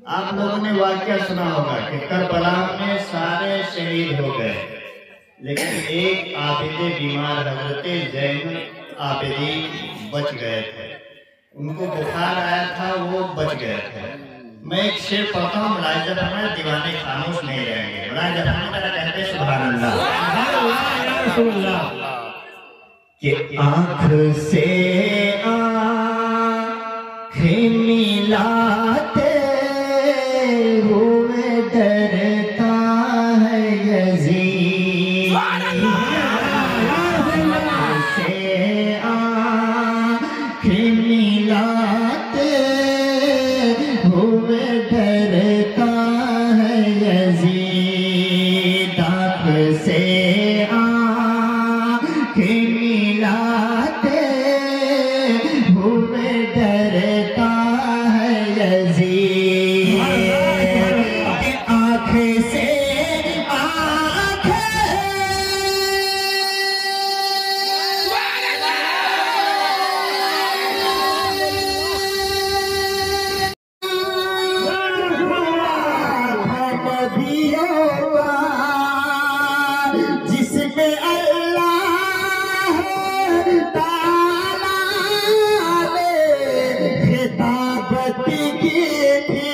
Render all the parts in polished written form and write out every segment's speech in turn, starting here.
آپ لوگوں نے واقعہ سنا ہوگا کہ کربلا میں سارے شہید ہو گئے لیکن ایک عابد بیمار حضرت زین العابدین بچ گئے تھے. ان کو بخار آیا تھا، وہ بچ گئے تھے. میں ایک شعر پڑھتا ہوں، ملاحظہ فرمائیں، دیوانے خاموش نہیں رہیں گے. ملاحظہ فرمائیں، ذرا کہتے ہیں سبحان اللہ. کہ آنکھ سے آنکھیں ملاتے ہوئے ڈرتا ہے یزید. آنکھ سے آنکھیں ملاتے ہوئے ڈرتا ہے یزید. آنکھ سے آنکھیں ملاتے ہوئے ڈرتا ہے یزید. آنکھ سے جس میں اللہ تعالیٰ نے خطابت کی تھی.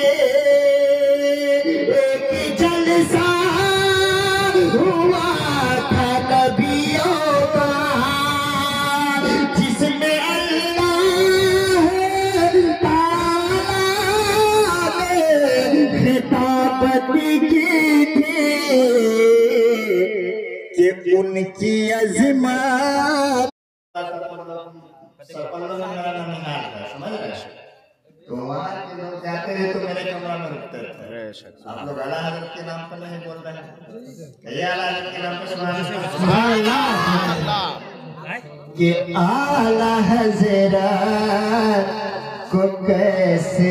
ایک جلسہ ہوا تھا نبیوں کا جس میں اللہ تعالیٰ نے خطابت کی تھی کہ ان کی عظمت. تو وہاں کے لوگ جاتے رہے تو میرے کمرہ میں رکتے تھے. آپ لوگ اعلیٰ حضرت کے نام پر نہیں بول رہے ہیں. یہ اعلیٰ حضرت کے نام پر سبحان اللہ. کہ اعلیٰ حضرت کو کیسے